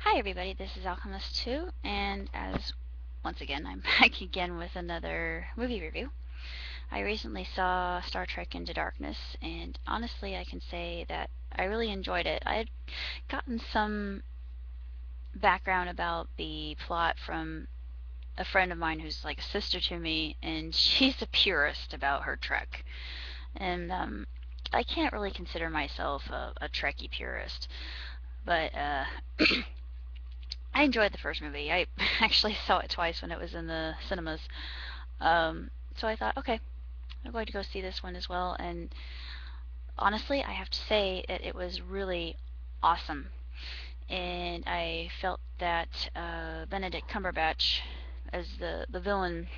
Hi everybody, this is Alchemist 2, and as once again I'm back again with another movie review. I recently saw Star Trek Into Darkness, and honestly I can say that I really enjoyed it. I had gotten some background about the plot from a friend of mine who's like a sister to me, and she's a purist about her Trek. And I can't really consider myself a Trekkie purist, but I enjoyed the first movie. I actually saw it twice when it was in the cinemas. So I thought, okay, I'm going to go see this one as well. And honestly, I have to say that it was really awesome. And I felt that Benedict Cumberbatch, as the villain,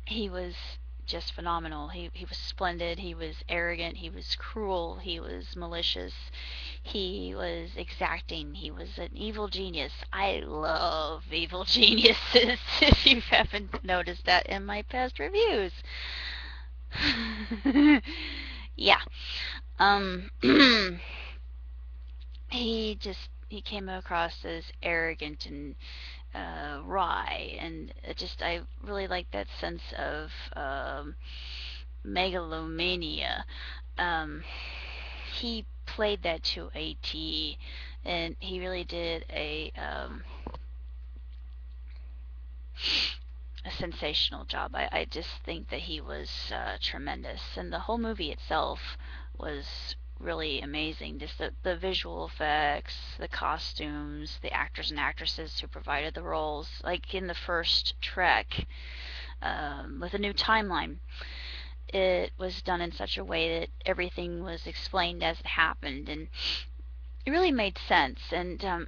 he was just phenomenal. He was splendid. He was arrogant. He was cruel. He was malicious. He was exacting. He was an evil genius. I love evil geniuses. If you haven't noticed that in my past reviews. Yeah. Um. he came across as arrogant and wry, and I really like that sense of megalomania. Um, he played that to a T, and he really did a sensational job. I just think that he was tremendous, and the whole movie itself was really amazing. Just the visual effects, the costumes, the actors and actresses who provided the roles. Like in the first Trek, with a new timeline, it was done in such a way that everything was explained as it happened, and it really made sense. And the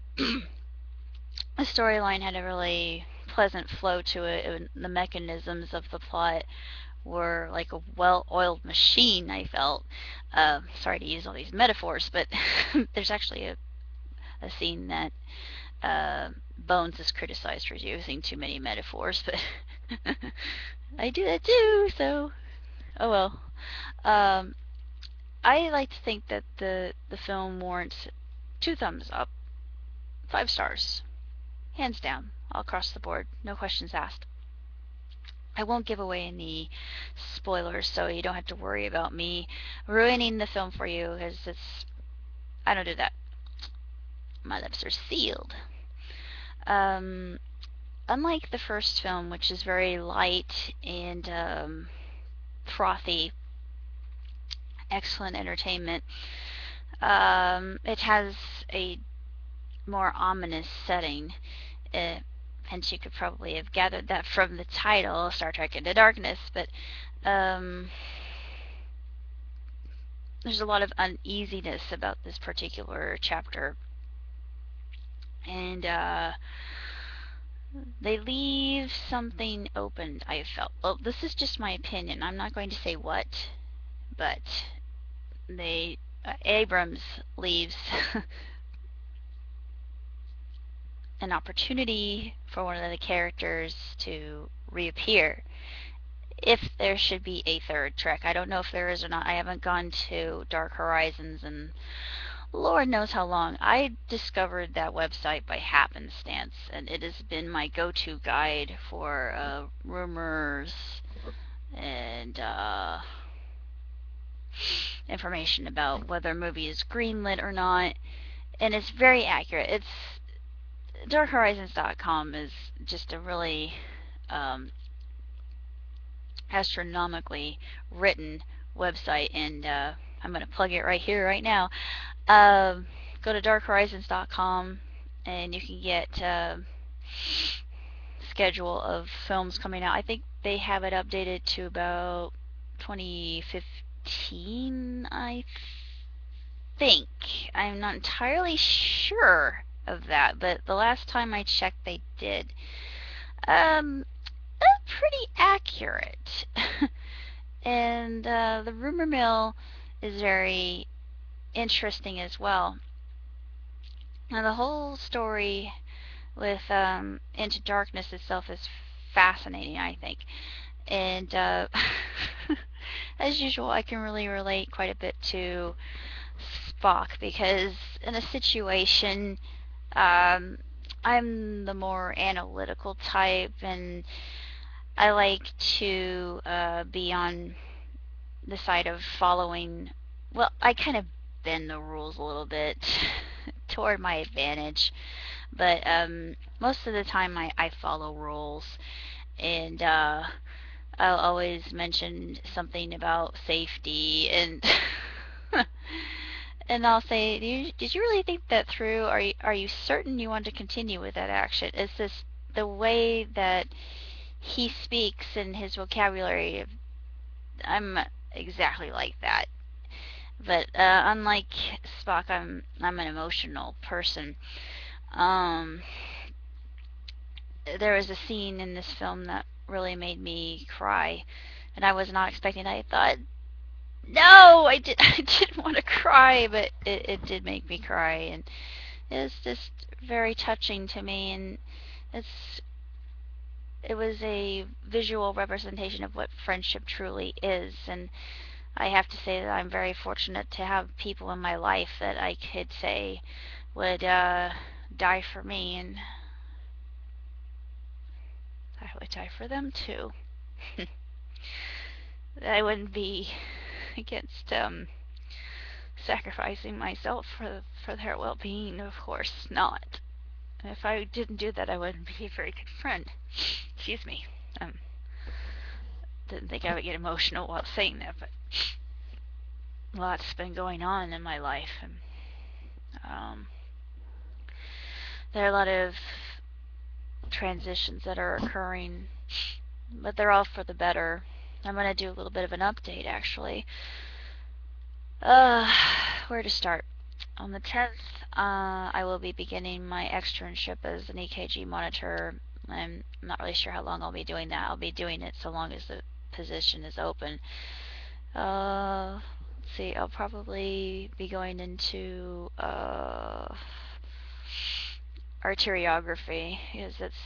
storyline had a really pleasant flow to it, and the mechanisms of the plot were like a well-oiled machine, I felt. Sorry to use all these metaphors, but there's actually a scene that Bones is criticized for using too many metaphors, but I do that too, so oh well. Um, I like to think that the film warrants 2 thumbs up, 5 stars, hands down, all across the board, no questions asked. I won't give away any spoilers, so you don't have to worry about me ruining the film for you, because I don't do that. My lips are sealed. Um, Unlike the first film, which is very light and frothy, excellent entertainment, it has a more ominous setting. Hence, you could probably have gathered that from the title, Star Trek Into Darkness. But um, there's a lot of uneasiness about this particular chapter, and they leave something open. I felt. Well, this is just my opinion. I'm not going to say what, but they Abrams leaves an opportunity for one of the characters to reappear if there should be a third Trek. I don't know if there is or not. I haven't gone to Dark Horizons and Lord knows how long. I discovered that website by happenstance, and it has been my go-to guide for rumors and information about whether a movie is greenlit or not. And it's very accurate. It's darkhorizons.com is just a really um, astronomically written website, and I'm going to plug it right here, right now. Go to darkhorizons.com, and you can get schedule of films coming out. I think they have it updated to about 2015, I think. I'm not entirely sure of that, but the last time I checked, they did. Um, Pretty accurate. And the rumor mill is very interesting as well. Now, the whole story with Into Darkness itself is fascinating, I think. And as usual, I can really relate quite a bit to Spock, because in a situation Um, I'm the more analytical type, and I like to be on the side of following. Well, I kind of bend the rules a little bit toward my advantage, but most of the time I follow rules, and I'll always mention something about safety and and I'll say, did you really think that through? Are you certain you want to continue with that action? Is this the way that he speaks in his vocabulary? I'm exactly like that. But unlike Spock, I'm an emotional person. Um, there was a scene in this film that really made me cry, and I was not expecting that. I thought, no, I didn't want to cry, but it did make me cry, and it was just very touching to me, and it's it was a visual representation of what friendship truly is, and I have to say that I'm very fortunate to have people in my life that I could say would die for me, and I would die for them too. I wouldn't be against sacrificing myself for their well-being, of course not. If I didn't do that, I wouldn't be a very good friend. Excuse me. Um, didn't think I would get emotional while saying that, but a lot's been going on in my life, and um, there are a lot of transitions that are occurring, but they're all for the better. I'm going to do a little bit of an update, actually. Uh, where to start? On the 10th, I will be beginning my externship as an EKG monitor. I'm not really sure how long I'll be doing that. I'll be doing it so long as the position is open. Let's see, I'll probably be going into arteriography, because it's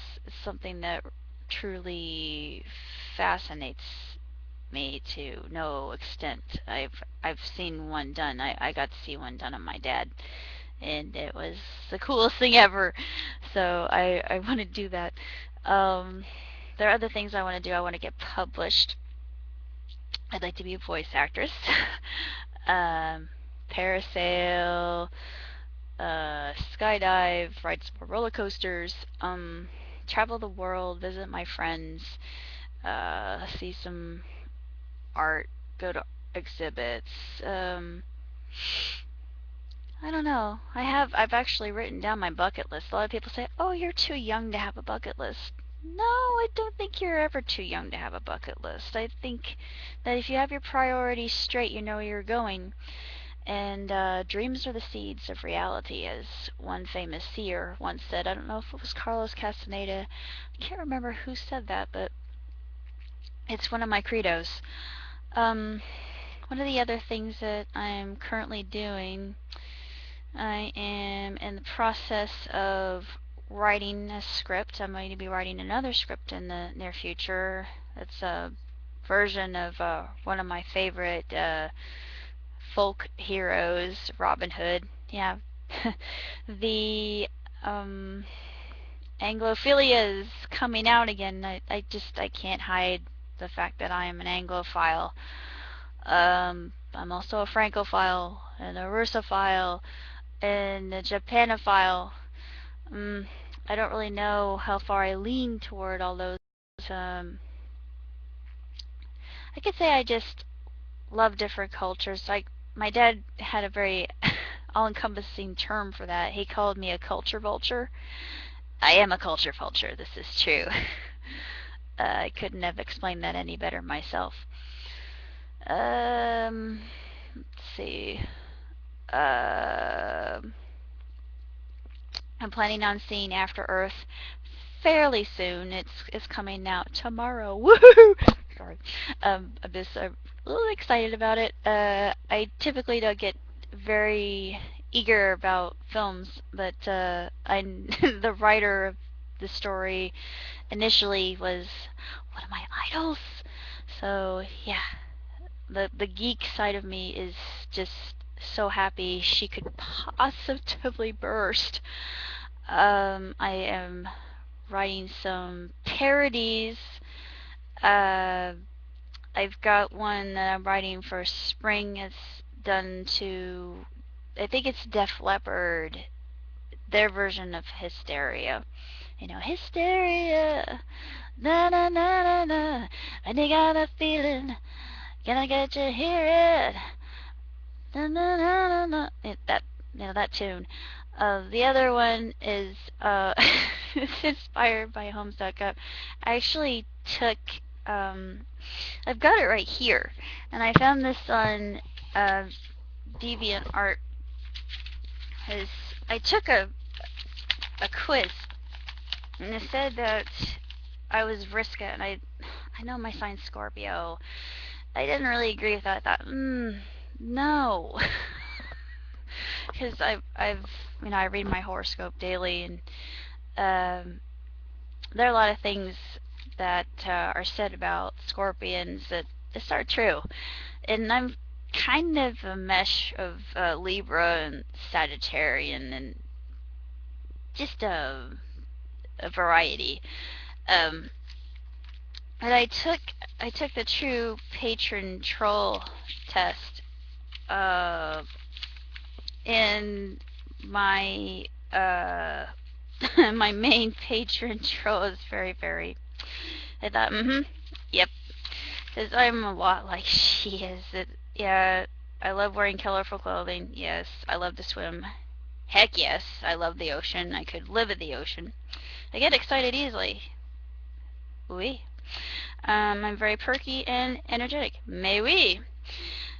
something that truly fascinates me to no extent. I've seen one done. I got to see one done on my dad, and it was the coolest thing ever. So I want to do that. Um, there are other things I want to do. I want to get published. I'd like to be a voice actress. um, Parasail, skydive, ride some roller coasters, travel the world, visit my friends, see some art, go to exhibits. I don't know. I've actually written down my bucket list. A lot of people say, "Oh, you're too young to have a bucket list." No, I don't think you're ever too young to have a bucket list. I think that if you have your priorities straight, you know where you're going. And dreams are the seeds of reality, as one famous seer once said. I don't know if it was Carlos Castaneda. I can't remember who said that, but it's one of my credos. Um, One of the other things that I'm currently doing, I am in the process of writing a script. I'm going to be writing another script in the near future. It's a version of one of my favorite folk heroes, Robin Hood. Yeah. The um, Anglophilia is coming out again. I can't hide the fact that I am an Anglophile. I'm also a Francophile and a Russophile and a Japanophile. Um, I don't really know how far I lean toward all those. Um, I could say I just love different cultures. Like my dad had a very all-encompassing term for that. He called me a culture vulture. I am a culture vulture. This is true. I couldn't have explained that any better myself. Let's see. I'm planning on seeing After Earth fairly soon. It's coming out tomorrow. Woohoo! Sorry. I'm just a little excited about it. I typically don't get very eager about films, but I the writer of the story initially was one of my idols. So yeah, the geek side of me is just so happy she could positively burst. I am writing some parodies. Uh, I've got one that I'm writing for spring. It's done to, I think it's Def Leppard, their version of Hysteria. You know, Hysteria, na na na na na, and you got a feeling, can I get you hear it? Na na na na na. That, you know, that tune. The other one is it's inspired by Homes.com. I actually took um, I've got it right here, and I found this on uh, DeviantArt. Is I took a quiz, and it said that I was Vriska, and I know my sign's Scorpio. I didn't really agree with that. I thought, no, because I've you know, I read my horoscope daily, and there are a lot of things that are said about Scorpions that just are true. And I'm kind of a mesh of Libra and Sagittarian and just a variety. Um, but I took the true patron troll test, uh, and my my main patron troll is very very. I thought, yep, because I'm a lot like she is. Yeah, I love wearing colorful clothing. Yes, I love to swim. Heck yes, I love the ocean. I could live at the ocean. I get excited easily. Oui. I'm very perky and energetic. Mais oui.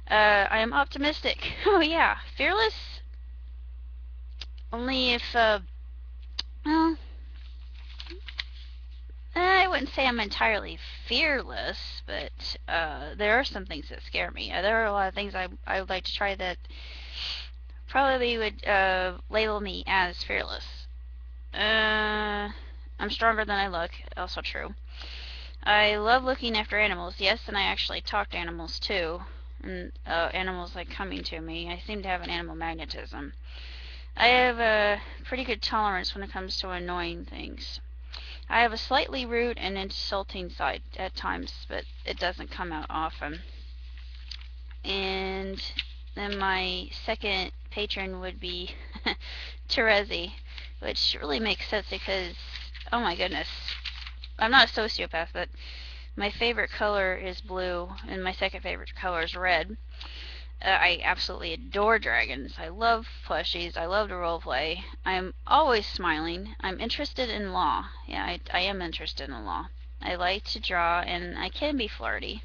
I am optimistic. Oh yeah, fearless. Only if, well, I wouldn't say I'm entirely fearless, but there are some things that scare me. There are a lot of things I would like to try that probably would label me as fearless. I'm stronger than I look. Also true. I love looking after animals. Yes, and I actually talk to animals too. And animals like coming to me. I seem to have an animal magnetism. I have a pretty good tolerance when it comes to annoying things. I have a slightly rude and insulting side at times, but it doesn't come out often. And then my second patron would be Terezi, which really makes sense because, oh my goodness, I'm not a sociopath, but my favorite color is blue, and my second favorite color is red. I absolutely adore dragons. I love plushies. I love to roleplay. I'm always smiling. I'm interested in law. Yeah, I am interested in law. I like to draw, and I can be flirty.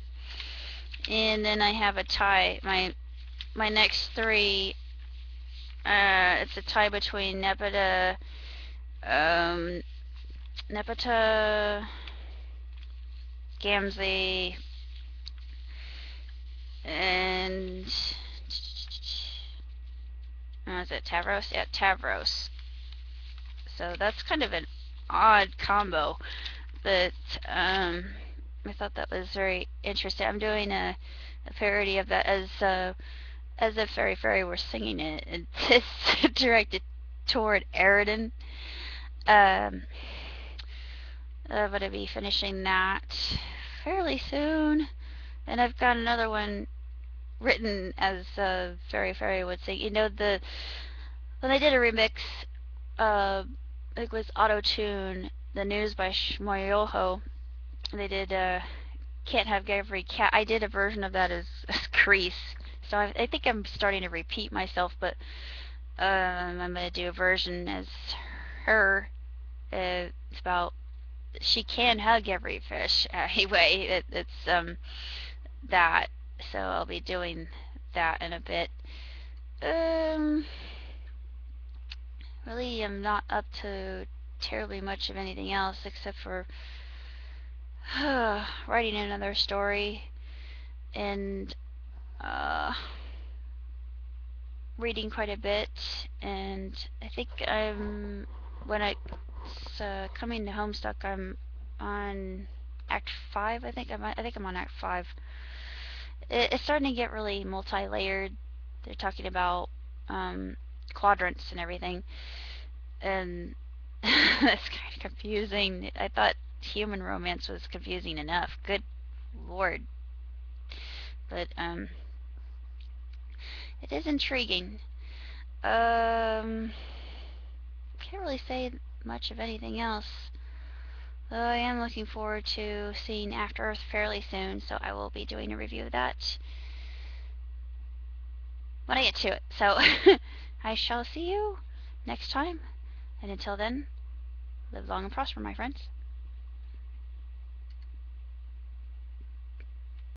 And then I have a tie. My next three, it's a tie between Nepeta, Gamzee, and is it Tavros? Yeah, Tavros. So that's kind of an odd combo, but I thought that was very interesting. I'm doing a parody of that as if Fairy Fairy were singing it. It's directed toward Eridan. Um, I'm gonna be finishing that fairly soon, and I've got another one written as Fairy Fairy would sing. You know, when they did a remix, it was Auto Tune, the news by Shmoyoho. They did Can't Have Every Cat. I did a version of that as Crease. So I think I'm starting to repeat myself, but I'm going to do a version as her. It's about she can hug every fish. Anyway, it's that. So I'll be doing that in a bit. Really, I'm not up to terribly much of anything else except for writing another story and reading quite a bit. And I think when it's coming to Homestuck, I'm on Act 5. I think I'm on Act 5. It's starting to get really multi-layered. They're talking about quadrants and everything, and That's kind of confusing. I thought human romance was confusing enough. Good lord. But, it is intriguing. Can't really say much of anything else. Though I am looking forward to seeing After Earth fairly soon, so I will be doing a review of that when I get to it. So, I shall see you next time. And until then, live long and prosper, my friends.